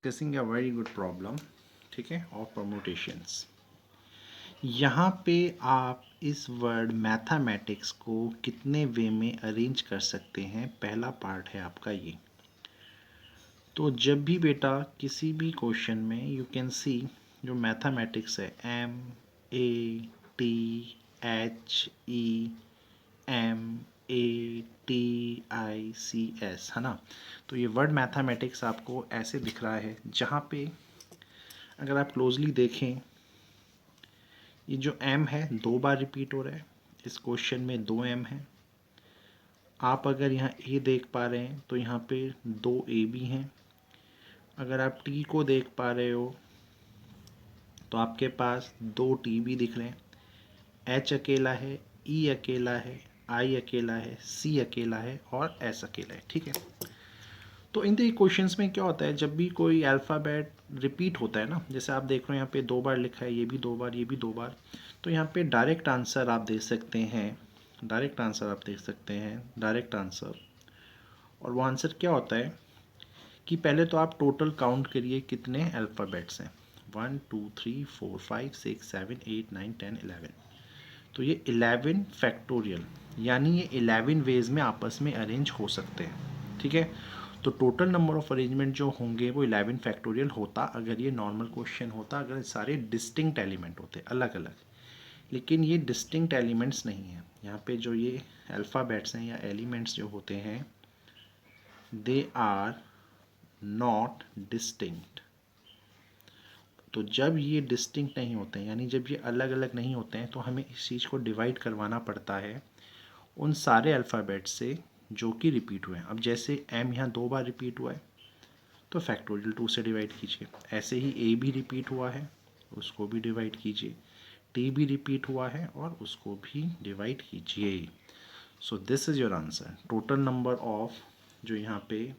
Discussing a very good problem, ठीक है, of permutations. यहाँ पे आप इस वर्ड मैथमेटिक्स को कितने वे में अरेंज कर सकते हैं, पहला पार्ट है आपका ये। तो जब भी बेटा किसी भी क्वेश्चन में यू कैन सी जो मैथमेटिक्स है MATHMATICS है ना। तो ये वर्ड मैथमेटिक्स आपको ऐसे दिख रहा है, जहाँ पे अगर आप क्लोजली देखें ये जो m है 2 बार रिपीट हो रहा है। इस क्वेश्चन में 2m है। आप अगर यहाँ a देख पा रहे हैं तो यहाँ पे 2a भी हैं। अगर आप t को देख पा रहे हो तो आपके पास 2t भी दिख रहे हैं। h अकेला है, e अकेला है, i अकेला है, c अकेला है और s अकेला है, ठीक है। तो इन क्वेश्चंस में क्या होता है, जब भी कोई अल्फ़ाबेट रिपीट होता है ना, जैसे आप देख रहे हो यहाँ पे 2 बार लिखा है, ये भी 2 बार, ये भी 2 बार, तो यहाँ पे डायरेक्ट आंसर आप दे सकते हैं। Direct answer. और वो आंसर क्या होता है कि पहले तो आप टोटल काउंट करिए कितने अल्फ़ाबेट्स हैं। 1 2 3 4 5 6 7 8 9 10 11। तो ये 11 फैक्टोरियल, यानी ये 11 वेज में आपस में अरेंज हो सकते हैं, ठीक है। तो टोटल नंबर ऑफ अरेंजमेंट जो होंगे वो 11 फैक्टोरियल होता अगर ये नॉर्मल क्वेश्चन होता, अगर सारे डिस्टिंक्ट एलिमेंट होते अलग अलग। लेकिन ये डिस्टिंक्ट एलिमेंट्स नहीं है। यहाँ पे जो ये अल्फ़ाबेट्स हैं या एलिमेंट्स जो होते हैं, दे आर नॉट डिस्टिंक्ट। तो जब ये डिस्टिंक्ट नहीं होते हैं, यानी जब ये अलग अलग नहीं होते हैं, तो हमें इस चीज़ को डिवाइड करवाना पड़ता है उन सारे अल्फ़ाबेट से जो कि रिपीट हुए हैं। अब जैसे m यहाँ 2 बार रिपीट हुआ है तो फैक्टोरियल 2 से डिवाइड कीजिए। ऐसे ही a भी रिपीट हुआ है, उसको भी डिवाइड कीजिए। t भी रिपीट हुआ है और उसको भी डिवाइड कीजिए। So this is your answer. Total number of जो यहाँ पे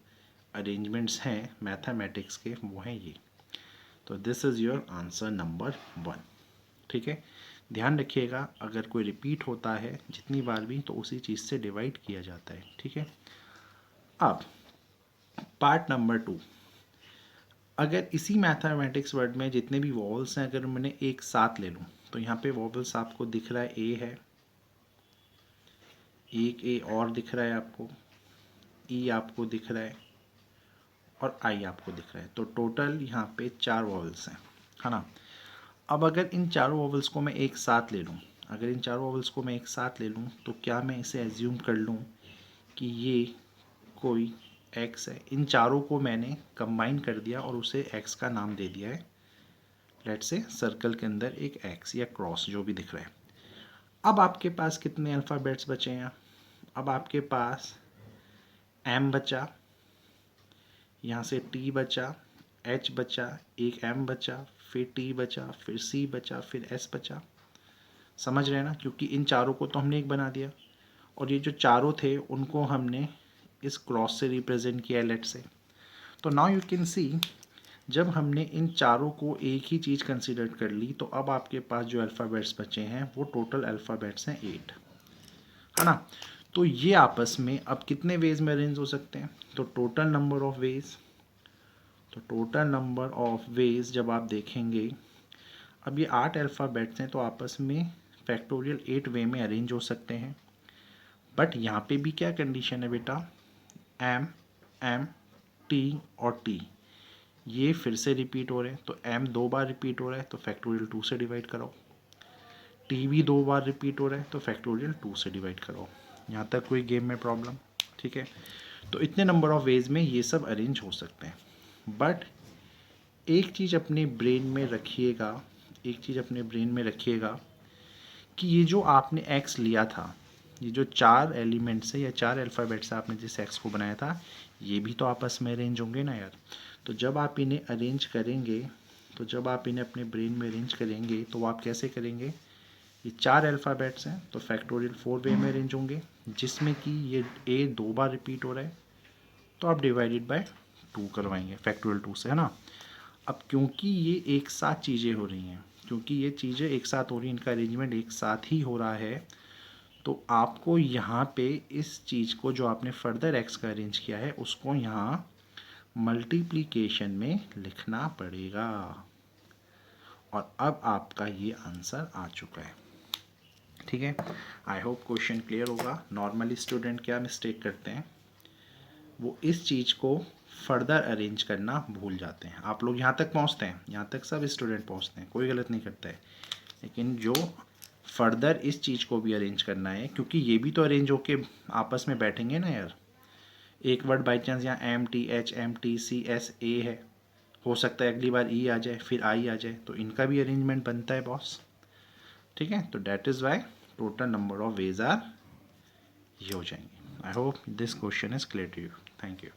अरेंजमेंट्स हैं मैथमेटिक्स के वो हैं ये। तो this is your answer number 1, ठीक है। ध्यान रखिएगा, अगर कोई रिपीट होता है जितनी बार भी तो उसी चीज़ से डिवाइड किया जाता है, ठीक है। अब पार्ट नंबर 2, अगर इसी मैथमेटिक्स वर्ड में जितने भी वॉवल्स हैं अगर मैंने एक साथ ले लूँ, तो यहाँ पे वॉवल्स आपको दिख रहा है ए है, एक ए और दिख रहा है आपको, ई आपको दिख रहा है और आई आपको दिख रहा है। तो टोटल यहाँ पे 4 वॉवल्स हैं, है ना। अब अगर इन चारों वॉवल्स को मैं एक साथ ले लूँ, तो क्या मैं इसे एज्यूम कर लूँ कि ये कोई x है। इन चारों को मैंने कंबाइन कर दिया और उसे x का नाम दे दिया है। लेट्स से सर्कल के अंदर एक x या क्रॉस जो भी दिख रहा है। अब आपके पास कितने अल्फ़ाबेट्स बचे हैं? अब आपके पास m बचा, यहाँ से t बचा, h बचा, एक m बचा, फिर t बचा, फिर c बचा, फिर s बचा। समझ रहे हैं ना, क्योंकि इन चारों को तो हमने एक बना दिया और ये जो चारों थे उनको हमने इस क्रॉस से रिप्रेजेंट किया लेट से। तो नाउ यू कैन सी, जब हमने इन चारों को एक ही चीज़ कंसीडर कर ली तो अब आपके पास जो अल्फ़ाबेट्स बचे हैं वो टोटल अल्फ़ाबेट्स हैं 8, है ना। तो ये आपस में अब कितने वेज में अरेंज हो सकते हैं? तो टोटल नंबर ऑफ वेज जब आप देखेंगे, अब ये 8 अल्फ़ाबेट्स हैं तो आपस में फैक्टोरियल 8 वे में अरेंज हो सकते हैं। बट यहाँ पे भी क्या कंडीशन है बेटा, एम एम टी और टी ये फिर से रिपीट हो रहे हैं। तो m 2 बार रिपीट हो रहा है तो फैक्टोरियल 2 से डिवाइड करो। t भी 2 बार रिपीट हो रहा है तो फैक्टोरियल 2 से डिवाइड करो। यहाँ तक कोई गेम में प्रॉब्लम? ठीक है। तो इतने नंबर ऑफ वेज में ये सब अरेंज हो सकते हैं। बट एक चीज़ अपने ब्रेन में रखिएगा कि ये जो आपने x लिया था, ये जो 4 एलिमेंट्स है या 4 अल्फ़ाबेट्स आपने जिस x को बनाया था, ये भी तो आपस में अरेंज होंगे ना यार। तो जब आप इन्हें अपने ब्रेन में अरेंज करेंगे तो आप कैसे करेंगे? ये 4 अल्फ़ाबेट्स हैं तो फैक्टोरियल 4 वे में अरेंज होंगे, जिसमें कि ये a 2 बार रिपीट हो रहा है तो आप डिवाइडेड बाय 2 करवाएंगे फैक्टोरियल 2 से, है ना। अब क्योंकि ये एक साथ चीज़ें हो रही हैं, इनका अरेंजमेंट एक साथ ही हो रहा है, तो आपको यहाँ पे इस चीज़ को जो आपने फर्दर एक्स का अरेंज किया है उसको यहाँ मल्टीप्लिकेशन में लिखना पड़ेगा। और अब आपका ये आंसर आ चुका है। ठीक है, आई होप क्वेश्चन क्लियर होगा। नॉर्मली स्टूडेंट क्या मिस्टेक करते हैं, वो इस चीज़ को फर्दर अरेंज करना भूल जाते हैं। आप लोग यहाँ तक पहुँचते हैं, यहाँ तक सब स्टूडेंट पहुँचते हैं, कोई गलत नहीं करता है, लेकिन जो फर्दर इस चीज़ को भी अरेंज करना है, क्योंकि ये भी तो अरेंज होके आपस में बैठेंगे ना यार। एक वर्ड बाई चांस यहाँ MTH MTCSA है, हो सकता है अगली बार ई आ जाए, फिर आई आ जाए, तो इनका भी अरेंजमेंट बनता है बॉस। ठीक है, तो that is why total number of ways are ये हो जाएंगे। I hope this question is clear to you. Thank you.